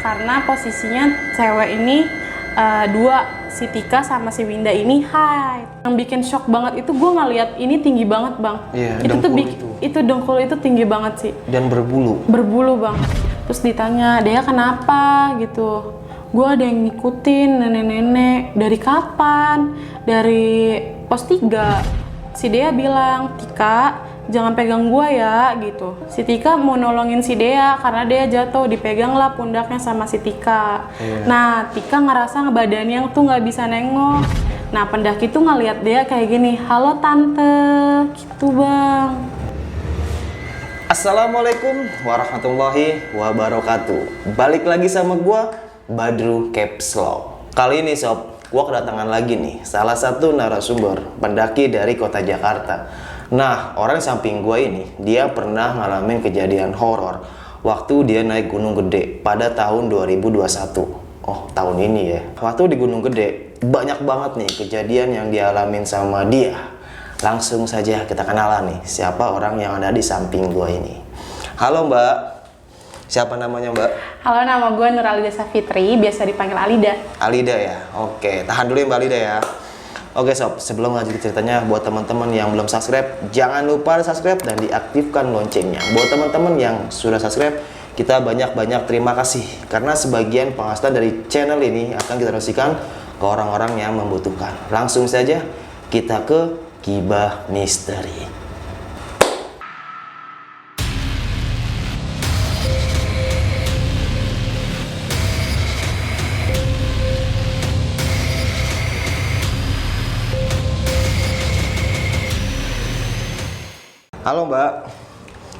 karena posisinya cewek ini dua, si Tika sama si Winda ini hide. Yang bikin shock banget itu gue ngeliat ini tinggi banget bang. Iya, itu tuh itu dengkul itu tinggi banget sih. Dan berbulu. Berbulu bang. Terus ditanya, Dea kenapa gitu? Gue ada yang ngikutin nenek-nenek. Dari kapan? Dari pos 3. Si Dea bilang, Tika jangan pegang gua ya gitu. Si Tika mau nolongin si Dea karena Dea jatuh, dipeganglah pundaknya sama si Tika. Nah, Tika ngerasa badannya tuh nggak bisa nengok. Nah, pendaki tuh ngeliat Dea kayak gini, halo tante, gitu bang. Assalamualaikum warahmatullahi wabarakatuh. Balik lagi sama gua, Badru Caps Lock. Kali ini sob, gua kedatangan lagi nih salah satu narasumber pendaki dari kota Jakarta. Nah, orang samping gue ini, dia pernah ngalamin kejadian horor waktu dia naik Gunung Gede pada tahun 2021. Oh, tahun ini ya. Waktu di Gunung Gede, banyak banget nih kejadian yang dialamin sama dia. Langsung saja kita kenalan nih, siapa orang yang ada di samping gue ini. Halo Mbak, siapa namanya Mbak? Halo, nama gue Nuralida Safitri, biasa dipanggil Alida. Alida ya? Oke, tahan dulu ya Mbak Alida ya. Oke sob, sebelum lanjut ceritanya, buat teman-teman yang belum subscribe, jangan lupa subscribe dan diaktifkan loncengnya. Buat teman-teman yang sudah subscribe, kita banyak-banyak terima kasih karena sebagian penghasilan dari channel ini akan kita donasikan ke orang-orang yang membutuhkan. Langsung saja kita ke Gibah Misteri. Halo Mbak,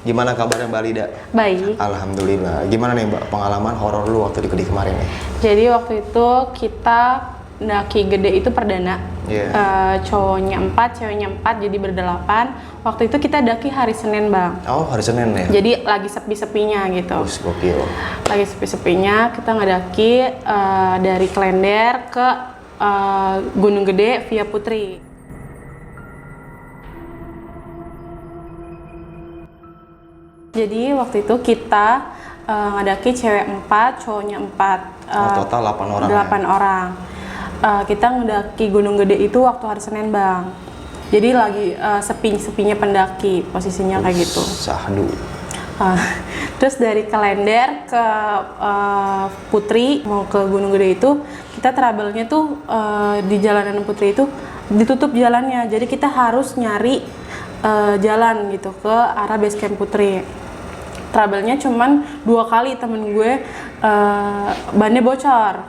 gimana kabarnya Mbak Lida? Baik. Alhamdulillah. Gimana nih Mbak pengalaman horor lu waktu di Gede kemarin nih? Jadi waktu itu kita daki Gede itu perdana. Cowoknya 4, ceweknya 4, jadi berdelapan. Waktu itu kita daki hari Senin bang. Oh, hari Senin ya? Jadi lagi sepi-sepinya gitu. Gokil. Lagi sepi-sepinya kita ngedaki dari Klender ke Gunung Gede via Putri. Jadi waktu itu kita ngedaki cewek 4, cowoknya 4. Total 8 orang 8 orang. Kita ngedaki Gunung Gede itu waktu hari Senin bang. Jadi lagi sepi-sepinya pendaki, posisinya kayak gitu. Sahdu. Terus dari Klender ke Putri mau ke Gunung Gede itu, kita travelnya tuh di jalanan Putri itu ditutup jalannya. Jadi kita harus nyari jalan gitu ke arah base camp Putri. Travelnya cuman 2 kali, temen gue bannya bocor.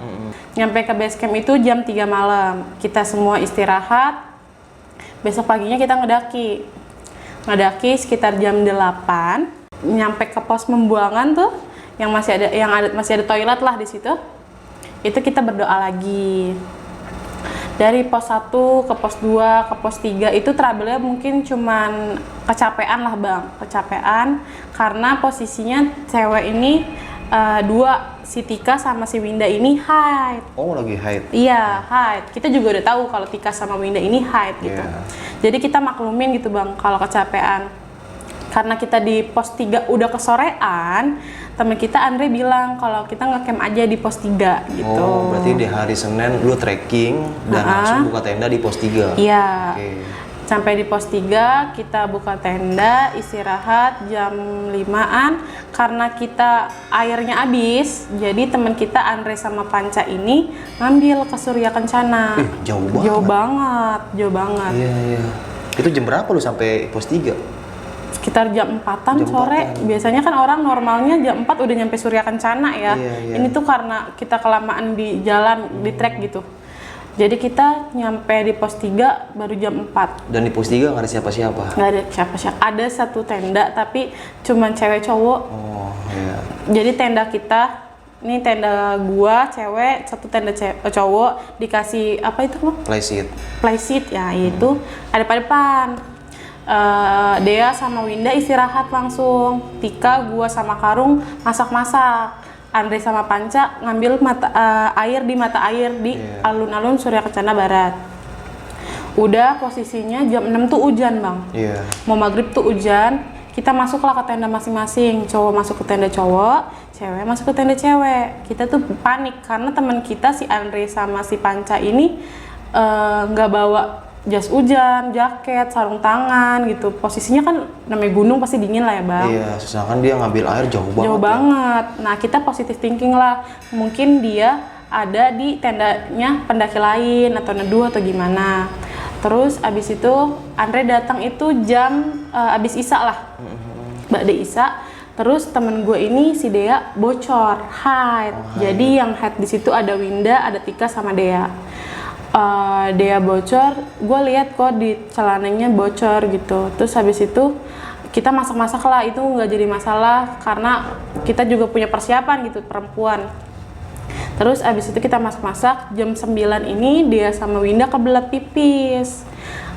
Nyampe ke base camp itu jam 3 malam. Kita semua istirahat. Besok paginya kita ngedaki. Ngedaki sekitar jam 8. Nyampe ke pos pembuangan tuh yang masih ada toilet lah di situ. Itu kita berdoa lagi. Dari pos 1 ke pos 2 ke pos 3 itu travelnya mungkin cuman kecapean lah bang, kecapean karena posisinya cewek ini 2, si Tika sama si Winda ini hide. Oh, lagi hide? Iya, hide. Kita juga udah tahu kalau Tika sama Winda ini hide gitu. Jadi kita maklumin gitu bang kalau kecapean. Karena kita di pos 3 udah kesorean, temen kita Andre bilang kalau kita nge-camp aja di pos 3 gitu. Oh, berarti di hari Senin lu trekking dan langsung buka tenda di pos 3? Iya. Sampai di pos 3 kita buka tenda, istirahat jam 5-an. Karena kita airnya habis, jadi temen kita Andre sama Panca ini ngambil ke Surya Kencana. Jauh banget. Jauh banget. Iya. Itu jam berapa lu sampai pos 3? Sekitar jam 4-an sore. Biasanya kan orang normalnya jam 4 udah nyampe Surya Kencana ya. Ini tuh karena kita kelamaan di jalan, di trek gitu. Jadi kita nyampe di pos 3 baru jam 4. Dan di pos 3 nggak ada siapa-siapa? Nggak ada siapa-siapa. Ada 1 tenda tapi cuman cewek cowok. Oh iya. Jadi tenda kita, ini tenda gua cewek, 1 tenda cowok, dikasih apa itu bang? Playseat ya, itu ada pada depan. Dea sama Winda istirahat langsung. Tika, gua sama Karung masak-masak. Andre sama Panca ngambil air di mata air di alun-alun Surya Kencana Barat. Udah posisinya jam 6 tuh hujan bang. Mau maghrib tuh hujan. kita masuklah ke tenda masing-masing, cowok masuk ke tenda cowok, cewek masuk ke tenda cewek. Kita tuh panik karena teman kita si Andre sama si Panca ini nggak bawa jas hujan, jaket, sarung tangan gitu. Posisinya kan namanya gunung pasti dingin lah ya bang. Iya, sedangkan dia ngambil air jauh banget. Jauh banget. Nah kita positive thinking lah, mungkin dia ada di tendanya pendaki lain atau neduh atau gimana. Terus abis itu Andre datang itu jam abis Isya lah, Ba'da Isya. Terus temen gue ini si Dea bocor haid. Jadi yang haid di situ ada Winda, ada Tika sama Dea. Dea bocor, gue lihat kok di celananya bocor gitu. Terus habis itu kita masak-masak lah, itu nggak jadi masalah karena kita juga punya persiapan gitu perempuan. Terus abis itu kita masak-masak, jam 9 ini dia sama Winda kebelet pipis.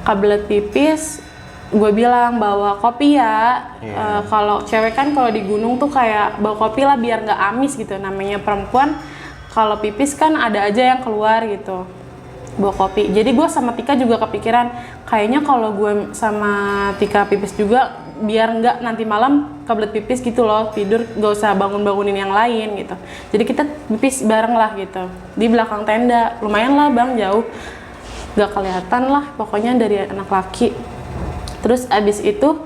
Kebelet pipis, gue bilang bawa kopi ya. Kalau cewek kan kalau di gunung tuh kayak bawa kopi lah biar nggak amis gitu. Namanya perempuan, kalau pipis kan ada aja yang keluar gitu. Bawa kopi. Jadi gue sama Tika juga kepikiran, kayaknya kalau gue sama Tika pipis juga biar nggak nanti malam kebelet pipis gitu loh, tidur gak usah bangun-bangunin yang lain gitu. Jadi kita pipis bareng lah gitu di belakang tenda, lumayan lah bang, jauh gak kelihatan lah pokoknya dari anak laki. Terus abis itu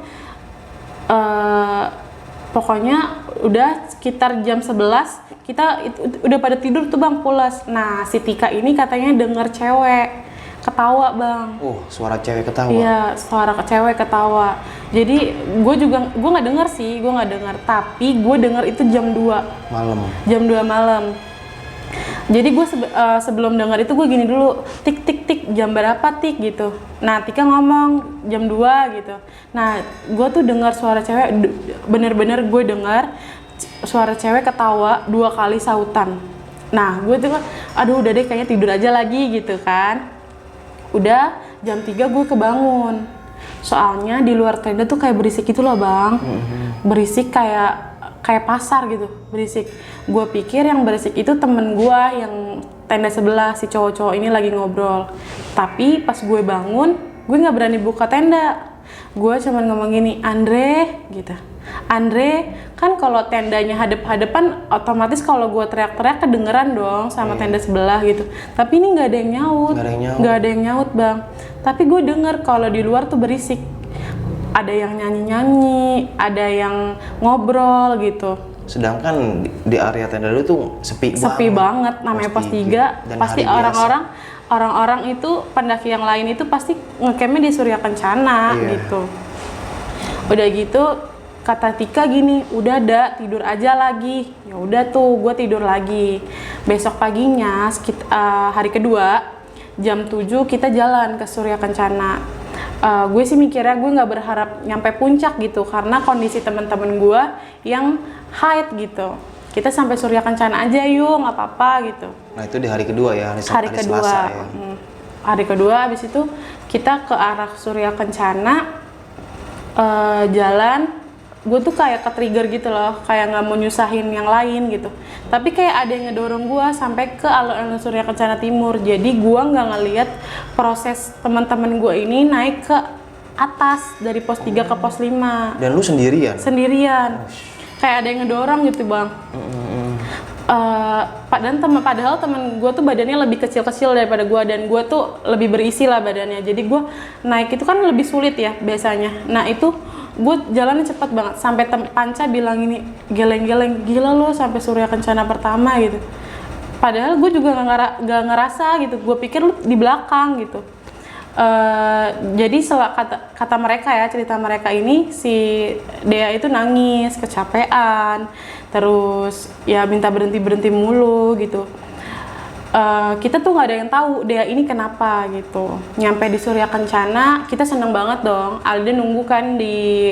pokoknya udah sekitar jam 11 kita udah pada tidur tuh bang, pulas. Nah si Tika ini katanya denger cewek ketawa bang. Suara cewek ketawa. Iya, suara cewek ketawa. Jadi gue nggak dengar sih, gue nggak dengar. Tapi gue dengar itu jam 2 malam. Jam 2 malam. Jadi gue sebelum dengar itu gue gini dulu, tik tik tik, jam berapa tik gitu. Nah Tika ngomong jam 2 gitu. Nah gue tuh dengar suara cewek, bener-bener gue dengar suara cewek ketawa 2 kali sautan. Nah gue tuh aduh udah deh kayaknya tidur aja lagi gitu kan. Udah jam 3 gue kebangun. Soalnya di luar tenda tuh kayak berisik gitu loh bang. Berisik kayak pasar gitu, berisik. Gue pikir yang berisik itu temen gue yang tenda sebelah, si cowok-cowok ini lagi ngobrol. Tapi pas gue bangun, gue nggak berani buka tenda. Gue cuman ngomong gini, Andre gitu. Andre, kan kalau tendanya hadap-hadapan, otomatis kalau gue teriak-teriak kedengeran dong sama tenda sebelah gitu. Tapi ini nggak ada yang nyaut, nggak ada yang nyaut bang. Tapi gue denger kalau di luar tuh berisik. Ada yang nyanyi-nyanyi, ada yang ngobrol gitu. Sedangkan di area tenda lu tuh sepi banget. Namanya pos 3, pasti orang-orang itu pendaki yang lain itu pasti ngecampnya di Surya Kencana gitu. Udah gitu kata Tika gini, udah ada tidur aja lagi. Ya udah tuh gue tidur lagi. Besok paginya hari kedua jam 7 kita jalan ke Surya Kencana. Gue sih mikirnya gue nggak berharap nyampe puncak gitu karena kondisi teman-teman gue yang haid gitu. Kita sampai Surya Kencana aja yuk, nggak apa-apa gitu. Nah itu di hari kedua ya, hari kedua. Selasa ya. Hari kedua habis itu kita ke arah Surya Kencana, jalan. Gue tuh kayak ke-trigger gitu loh, kayak nggak mau nyusahin yang lain gitu. Tapi kayak ada yang ngedorong gue sampai ke alun-alun Surya Kencana Timur. Jadi gue nggak ngelihat proses teman-teman gue ini naik ke atas dari pos 3 ke pos 5. Dan lu sendirian? Sendirian. Kayak ada yang ngedorong gitu bang. Padahal teman gue tuh badannya lebih kecil-kecil daripada gue dan gue tuh lebih berisi lah badannya. Jadi gue naik itu kan lebih sulit ya biasanya. Nah itu gue jalannya cepet banget sampai Panca bilang ini geleng-geleng, gila lo sampai Surya Kencana pertama gitu. Padahal gue juga nggak ngerasa gitu. Gue pikir lu di belakang gitu. Jadi kata mereka ya, cerita mereka ini si Dea itu nangis, kecapean, terus ya minta berhenti mulu gitu. Kita tuh nggak ada yang tahu Dea ini kenapa gitu. Nyampe di Surya Kencana kita seneng banget dong. Alda nunggu kan di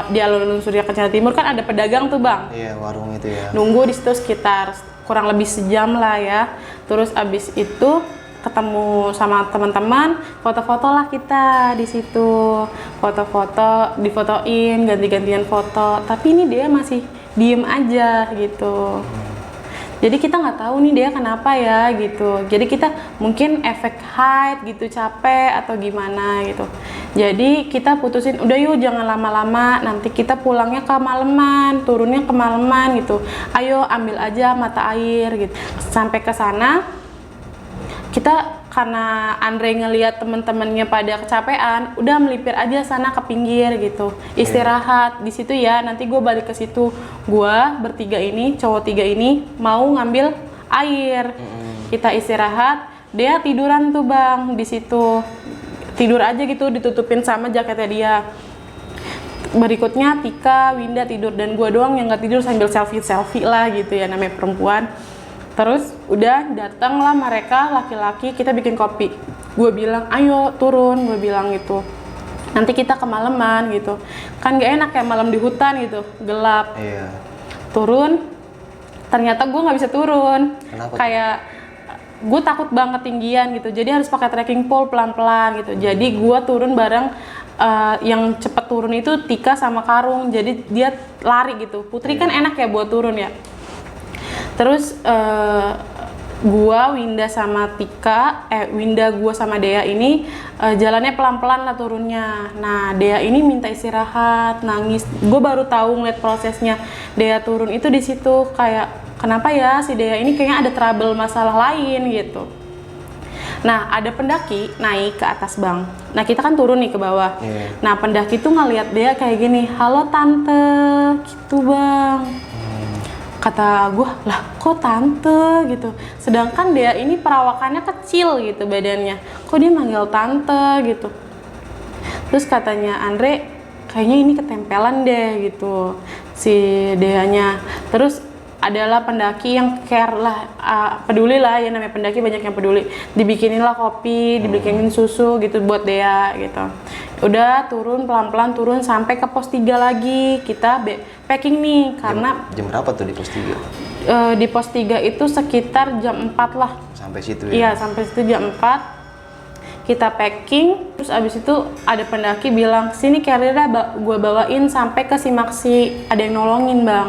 alun-alun Surya Kencana Timur kan ada pedagang tuh bang. Iya, warung itu ya. Nunggu di situ sekitar kurang lebih sejam lah ya. Terus abis itu ketemu sama teman-teman, foto-foto lah kita di situ, foto-foto, difotoin, ganti-gantian foto. Tapi ini dia masih diem aja gitu. Jadi kita nggak tahu nih dia kenapa ya gitu. Jadi kita mungkin efek haid gitu, capek atau gimana gitu. Jadi kita putusin udah yuk jangan lama-lama, nanti kita pulangnya kemalaman, turunnya kemalaman gitu. Ayo ambil aja mata air gitu. Sampai ke sana kita karena Andre ngelihat teman-temannya pada kecapean, udah melipir aja sana ke pinggir gitu, istirahat di situ ya. Nanti gue balik ke situ. Gue bertiga ini, cowok 3 ini mau ngambil air. Kita istirahat, dia tiduran tuh bang di situ, tidur aja gitu, ditutupin sama jaketnya dia. Berikutnya Tika, Winda tidur dan gue doang yang nggak tidur sambil selfie lah gitu ya, namanya perempuan. Terus udah datanglah mereka laki-laki, kita bikin kopi. Gue bilang ayo turun, gue bilang gitu. Nanti kita kemalaman gitu. Kan gak enak kayak malam di hutan gitu, gelap. Iya. Turun, ternyata gue nggak bisa turun. Kenapa tuh? Kayak gue takut banget tinggian gitu. Jadi harus pakai trekking pole pelan-pelan gitu. Jadi gue turun bareng yang cepet turun itu Tika sama Karung. Jadi dia lari gitu. Putri kan enak ya buat turun ya. Terus gua, Winda sama Tika, Winda, gua sama Dea ini jalannya pelan-pelan lah turunnya. Nah, Dea ini minta istirahat, nangis. Gua baru tahu ngeliat prosesnya Dea turun itu di situ, kayak kenapa ya si Dea ini kayaknya ada trouble masalah lain gitu. Nah, ada pendaki naik ke atas bang. Nah, kita kan turun nih ke bawah. Nah, pendaki tuh ngeliat Dea kayak gini, halo tante, gitu bang. Kata gue, lah kok tante gitu, sedangkan dia ini perawakannya kecil gitu badannya, kok dia manggil tante gitu. Terus katanya Andre, kayaknya ini ketempelan deh gitu si Deanya. Terus adalah pendaki yang care lah, peduli lah ya, namanya pendaki banyak yang peduli. Dibikinin lah kopi, dibikinin susu gitu buat Dea gitu. Udah turun pelan-pelan turun sampai ke pos 3 lagi. Kita packing nih karena Jam berapa tuh di pos 3? Di pos 3 itu sekitar jam 4 lah. Sampai situ ya? Iya, sampai situ jam 4. Kita packing, terus abis itu ada pendaki bilang, sini carrier-nya gue bawain sampai ke Simaksi, ada yang nolongin bang.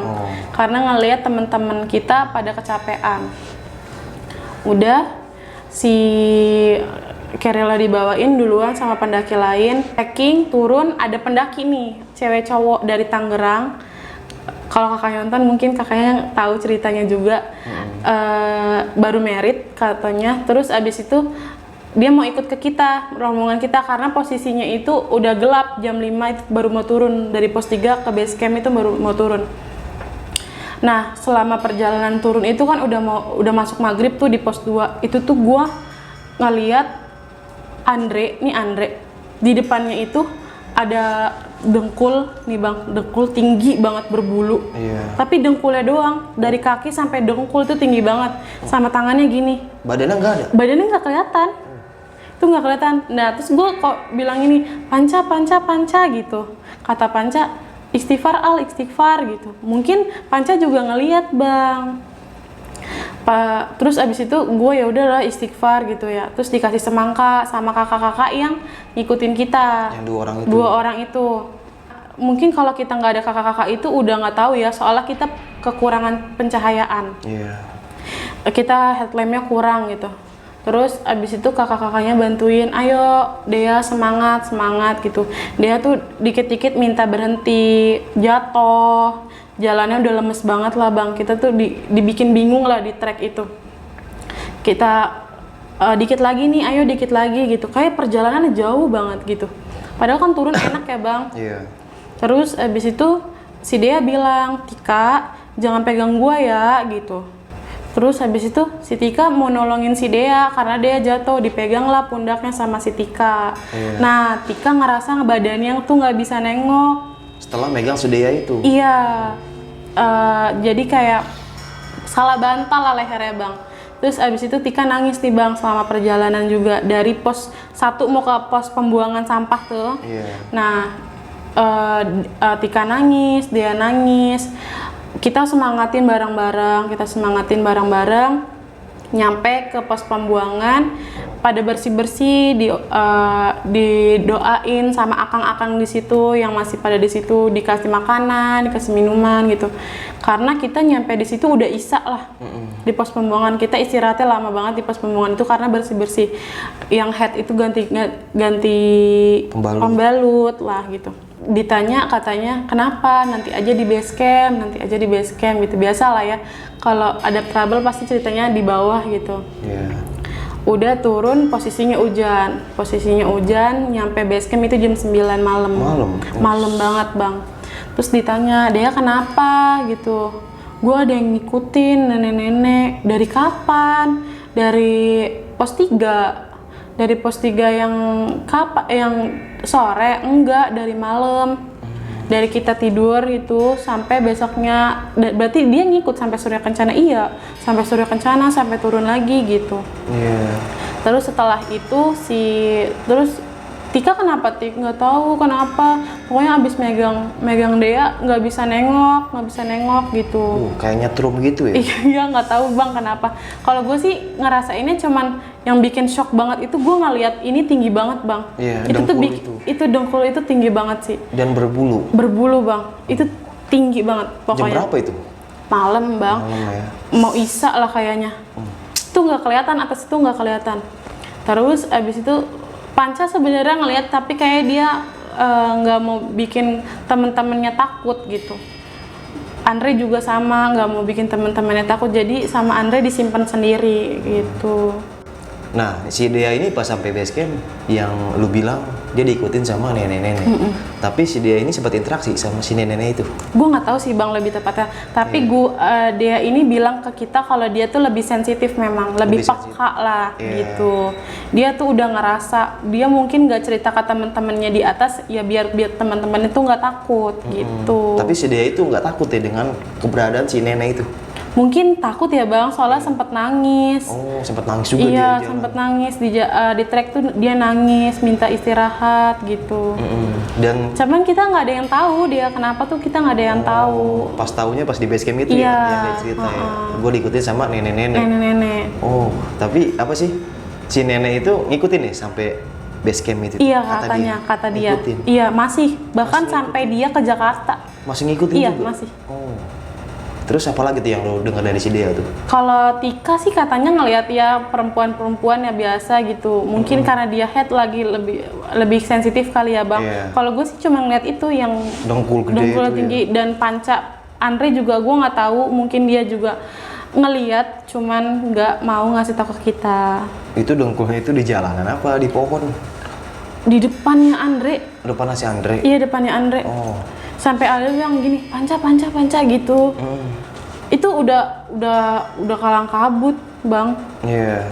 Karena ngelihat teman-teman kita pada kecapean. Udah, si carrier dibawain duluan sama pendaki lain. Packing, turun, ada pendaki nih, cewek cowok dari Tangerang. Kalau kakaknya nonton mungkin kakaknya tahu ceritanya juga. Baru merit katanya, terus abis itu dia mau ikut ke kita, rombongan kita, karena posisinya itu udah gelap, jam 5 itu baru mau turun dari pos 3 ke base camp itu baru mau turun. Nah, selama perjalanan turun itu kan udah masuk maghrib tuh di pos 2. Itu tuh gua ngeliat Andre di depannya itu ada dengkul nih bang, dengkul tinggi banget berbulu. Tapi dengkulnya doang, dari kaki sampai dengkul tuh tinggi banget, sama tangannya gini. Badannya nggak ada? Badannya nggak kelihatan. Itu nggak kelihatan. Nah terus gue kok bilang ini panca gitu, kata Panca istighfar gitu. Mungkin Panca juga ngelihat bang. Terus abis itu gue ya udahlah istighfar gitu ya. Terus dikasih semangka sama kakak-kakak yang ngikutin kita. Yang 2 orang itu? 2 orang itu. Mungkin kalau kita nggak ada kakak-kakak itu udah nggak tahu ya, soalnya kita kekurangan pencahayaan. Kita headlampnya kurang gitu. Terus abis itu kakak-kakaknya bantuin, ayo Dea semangat gitu. Dea tuh dikit-dikit minta berhenti, jatuh, jalannya udah lemes banget lah bang. Kita tuh dibikin bingung lah di trek itu. Kita dikit lagi nih, ayo dikit lagi gitu. Kayak perjalanannya jauh banget gitu. Padahal kan turun enak ya bang. Terus abis itu si Dea bilang, Tika jangan pegang gua ya gitu. Terus habis itu si Tika mau nolongin si Dea karena Dea jatuh, dipegang lah pundaknya sama si Tika. Nah Tika ngerasa badannya tuh nggak bisa nengok. Setelah megang si Dea itu? Iya, jadi kayak salah bantal lah lehernya bang. Terus abis itu Tika nangis nih bang selama perjalanan juga. Dari pos 1 mau ke pos pembuangan sampah tuh. Nah Tika nangis, Dea nangis. Kita semangatin bareng-bareng, nyampe ke pos pembuangan. pada bersih-bersih, didoain sama akang-akang di situ yang masih pada di situ, dikasih makanan, dikasih minuman gitu. Karena kita nyampe di situ udah isya lah. Di pos pembuangan kita istirahatnya lama banget di pos pembuangan itu karena bersih-bersih. Yang head itu ganti pembalut lah gitu. Ditanya katanya kenapa, nanti aja di base camp gitu. Biasa lah ya, kalau ada trouble pasti ceritanya di bawah gitu. Udah turun posisinya hujan, nyampe base camp itu jam 9 malam. Malam banget bang. Terus ditanya, Dea kenapa gitu. Gue ada yang ngikutin nenek-nenek. Dari kapan? Dari pos 3. Dari pos 3 yang sore? Enggak, dari malam. Dari kita tidur itu sampai besoknya, berarti dia ngikut sampai Surya Kencana. Iya, sampai Surya Kencana, sampai turun lagi gitu. Terus setelah itu terus Tika kenapa Tik? Nggak tahu kenapa. Pokoknya abis megang Dea nggak bisa nengok gitu. Kayaknya nyetrum gitu ya? Iya nggak tahu bang kenapa. Kalau gue sih ngerasainnya cuman yang bikin shock banget itu gue ngeliat ini tinggi banget bang. Itu dengkul itu tinggi banget sih. Dan berbulu bang. Itu tinggi banget pokoknya. Jam berapa itu? Malam bang. Ya. Mau isya lah kayaknya. Itu nggak kelihatan, atas itu nggak kelihatan. Terus abis itu Panca sebenarnya ngelihat tapi kayak dia nggak mau bikin temen-temennya takut gitu. Andre juga sama, nggak mau bikin temen-temennya takut, jadi sama Andre disimpan sendiri gitu. Nah, si Dea ini pas sampai base camp yang lu bilang dia diikutin sama nenek-nenek. Tapi si Dea ini sempat interaksi sama si nenek-nenek itu. Gue nggak tahu sih bang lebih tepatnya. Tapi Dea ini bilang ke kita kalau dia tuh lebih sensitif memang, lebih peka lah gitu. Dia tuh udah ngerasa, dia mungkin nggak cerita ke teman-temannya di atas ya biar teman-temannya tuh nggak takut gitu. Tapi si Dea itu nggak takut ya dengan keberadaan si nenek itu? Mungkin takut ya bang, soalnya sempat nangis. Oh, sempat nangis juga dia? Iya, sempat nangis di trek tuh dia nangis, minta istirahat gitu. Dan cuman kita nggak ada yang tahu dia kenapa tuh, kita nggak ada yang tahu. Pas tahunya pas di base camp itu ya, yang dia cerita ya. Gue diikutin sama nenek-nenek. Oh, tapi apa sih? Si nenek itu ngikutin nih sampai base camp itu? Iya, kata dia. Ngikutin. Iya, masih. Bahkan sampai dia ke Jakarta. Masih ngikutin juga? Iya, masih. Oh. Terus apa lagi tuh yang lo dengar dari si Dea tuh? Kalau Tika sih katanya ngelihat ya perempuan-perempuan ya biasa gitu. Mungkin karena dia head lagi lebih sensitif kali ya bang. Kalau gue sih cuma ngeliat itu yang dengkul tinggi dan Panca. Andre juga gue nggak tahu, mungkin dia juga ngelihat cuman nggak mau ngasih tahu ke kita. Itu dengkulnya itu di jalanan apa di pohon? Di depannya Andre. Depannya si Andre? Iya, depannya Andre. Oh. Sampai ada yang gini, panca gitu. Itu udah kalang kabut bang.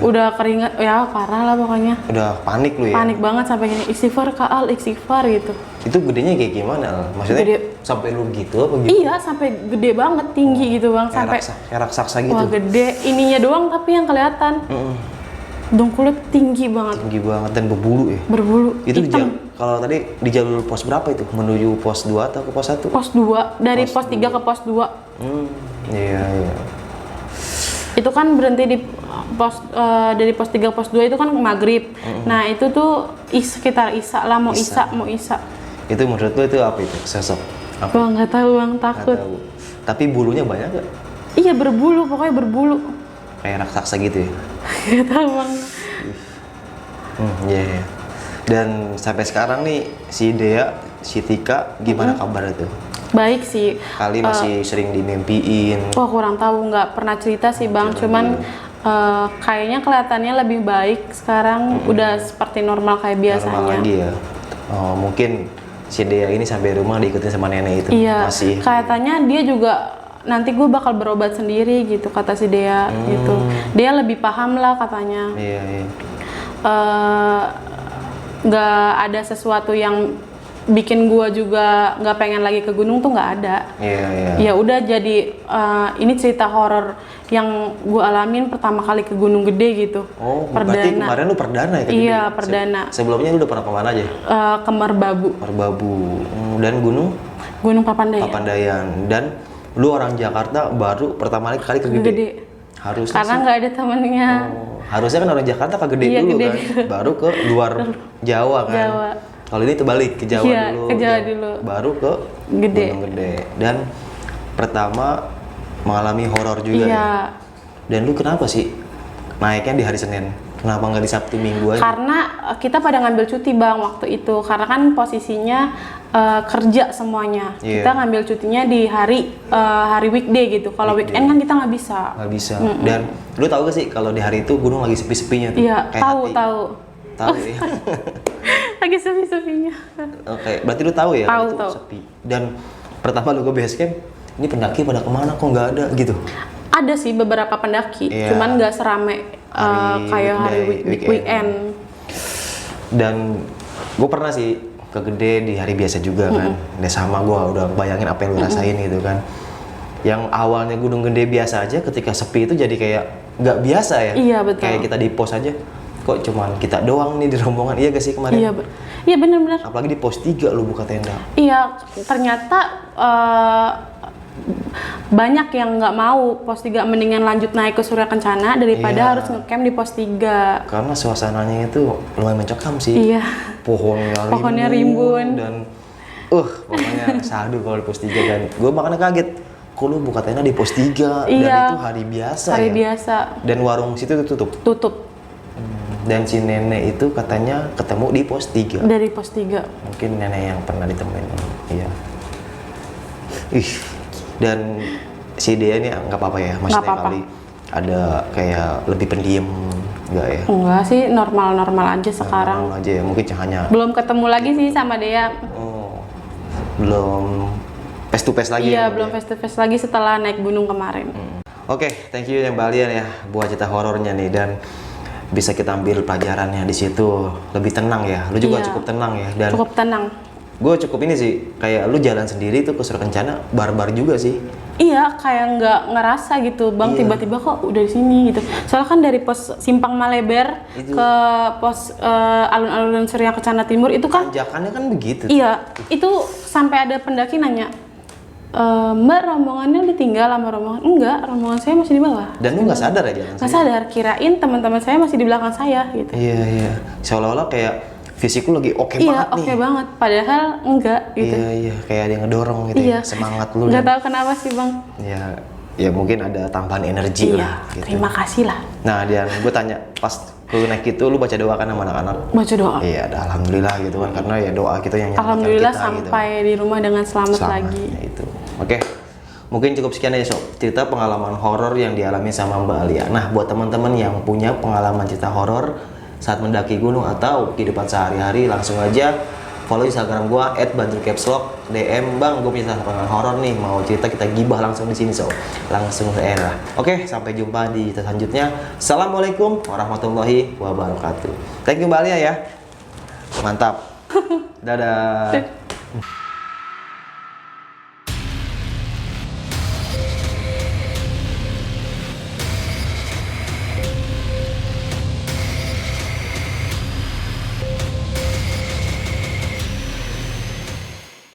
Udah keringat ya, parah lah pokoknya. Udah panik lu ya? Panik banget sampai gini, istighfar gitu. Itu gedenya kayak gimana? Maksudnya gede. Sampai lu gitu apa gitu? Iya, sampai gede banget, tinggi gitu bang. Kayak raksasa gitu? Wah gede, ininya doang tapi yang kelihatan. Dengkulnya tinggi banget dan berbulu ya? Berbulu, itu hitam. Kalau tadi di jalur pos berapa itu? Menuju pos 2 atau ke pos 1? Pos 2, dari pos 3 ke pos 2. Iya. Itu kan berhenti di dari pos 3 ke pos 2 itu kan maghrib. Nah itu tuh sekitar isya lah, mau isya. Itu menurut lo itu apa itu? Sosok? Bang nggak tahu bang, takut. Tapi bulunya banyak gak? Iya berbulu, pokoknya berbulu. Kayak raksasa gitu ya? Gak tahu bang. Iya. Dan sampai sekarang nih si Dea, si Tika gimana kabar itu? Baik sih. Kali masih sering dimimpiin? Wah kurang tahu, nggak pernah cerita sih bang. Cuman kayaknya kelihatannya lebih baik sekarang. Udah seperti normal kayak biasanya. Normal lagi ya? Oh, mungkin si Dea ini sampai rumah diikutin sama nenek itu? Iya. Masih. Kelihatannya dia juga nanti gue bakal berobat sendiri gitu kata si Dea gitu. Dia lebih paham lah katanya. Iya. Nggak ada sesuatu yang bikin gue juga nggak pengen lagi ke gunung tuh nggak ada. Iya. Ya udah jadi ini cerita horor yang gue alamin pertama kali ke Gunung Gede gitu. Oh, berarti kemarin lu perdana ya? Iya, perdana. Sebelumnya lu udah pernah kemana aja? Ke Merbabu. Dan gunung? Gunung Papandayan. Dan lu orang Jakarta baru pertama kali ke Gede? Harusnya Karena sih. nggak ada temennya. Oh, harusnya kan orang Jakarta ke gede Iya, dulu gede kan, dulu. baru ke luar Jawa kan. Jawa. Kalau ini terbalik ke Jawa Iya, dulu, ke Jawa dulu. baru ke Gede. Gunung Gede. Dan pertama mengalami horor juga Iya. ya. Dan lu kenapa sih naiknya di hari Senin? Kenapa nggak di Sabtu Minggu aja? Karena kita pada ngambil cuti Bang waktu itu. Karena kan posisinya kerja semuanya. Iya. Kita ngambil cutinya di hari weekday gitu. Kalau Weekday. weekend kan kita nggak bisa. Nggak bisa. Dan lu tahu gak sih kalau di hari itu gunung lagi sepi-sepinya tuh? Iya, Kayak tahu hati. tahu. Tahu ya. Lagi sepi-sepinya. Oke, berarti lu tahu ya Tahu, itu tahu. sepi. Dan pertama lu ke base camp, ini pendaki pada kemana kok nggak ada gitu? Ada sih beberapa pendaki, Iya. cuman nggak serame kayak hari weekend. Dan gue pernah sih ke Gede di hari biasa juga kan. Dan sama gue udah bayangin apa yang lu rasain gitu kan. Yang awalnya Gunung Gede biasa aja, ketika sepi itu jadi kayak nggak biasa ya. Iya, betul. Kayak kita di pos aja, kok cuman kita doang nih di rombongan. Iya gak sih kemarin? Iya, iya benar-benar. Apalagi di pos 3 lu buka tenda. Iya, ternyata banyak yang nggak mau pos 3, mendingan lanjut naik ke Surya Kencana daripada Iya. harus ngecamp di pos 3. Karena suasananya itu lumayan mencekam sih. Iya. Pohonnya rimbun. dan pokoknya sadu kalau di pos 3. Dan gue makanya kaget, kok lu buka tenda di pos 3 dan Iya. itu hari biasa Hari ya? biasa. Dan warung situ tutup. Tutup Dan si nenek itu katanya ketemu di pos 3. dari pos 3. Mungkin nenek yang pernah ditemuin. Iya. Ih. Dan si dia ini nggak apa-apa ya, maksudnya Nggak apa-apa. kali ada kayak lebih pendiam nggak ya? Enggak sih, normal-normal aja sekarang. Normal aja ya, mungkin hanya Belum ketemu lagi sih sama dia. oh, belum face to face lagi. Iya, ya, belum ya? face to face lagi setelah naik gunung kemarin. Oke, thank you yang Balian ya buat cerita horornya nih, dan bisa kita ambil pelajarannya di situ, lebih tenang ya. Lu juga Iya. cukup tenang ya, dan Cukup tenang. gue cukup ini sih, kayak lu jalan sendiri tuh ke Surya Kencana barbar juga sih. Iya, kayak nggak ngerasa gitu, Bang. Iya. Tiba-tiba kok udah di sini gitu. Soalnya kan dari pos Simpang Maleber Itu. ke pos alun-alun Surya Kencana Timur itu kan, Tanjakannya kan begitu. iya, itu sampai ada pendaki nanya, Mbak, rombongannya ditinggal sama rombongan? Enggak, rombongan saya masih di bawah. Dan lu nggak sadar ya jalan Nggak sendiri? sadar, kirain teman-teman saya masih di belakang saya gitu. Iya, iya. Seolah-olah kayak fisik lu lagi oke Iya, banget oke nih. banget. Padahal enggak gitu. Iya, iya. Kayak ada yang ngedorong gitu Iya. ya. Semangat lu. Nggak Dan, tahu kenapa sih, Bang. ya, ya mungkin ada tambahan energi Iya, lah. Gitu. terima kasih lah. Nah, dan gue tanya, pas lu naik itu lu baca doa kan sama anak-anak? Baca doa. Iya, ada alhamdulillah gitu kan, karena ya doa kita yang nyelamatkan Alhamdulillah kita sampai di rumah dengan selamat gitu. lagi. Ya, itu. Oke. Mungkin cukup sekian aja Sob, cerita pengalaman horor yang dialami sama Mbak Alia. Nah, buat teman-teman yang punya pengalaman cerita horor saat mendaki gunung atau kehidupan sehari-hari, langsung aja follow Instagram gua @badrukepslog, DM, Bang, gue punya pengalaman horor nih, mau cerita kita gibah langsung di sini Sob. Langsung lah. Oke, sampai jumpa di cerita selanjutnya. Assalamualaikum warahmatullahi wabarakatuh. Thank you Mbak Alia ya. Mantap. Dadah.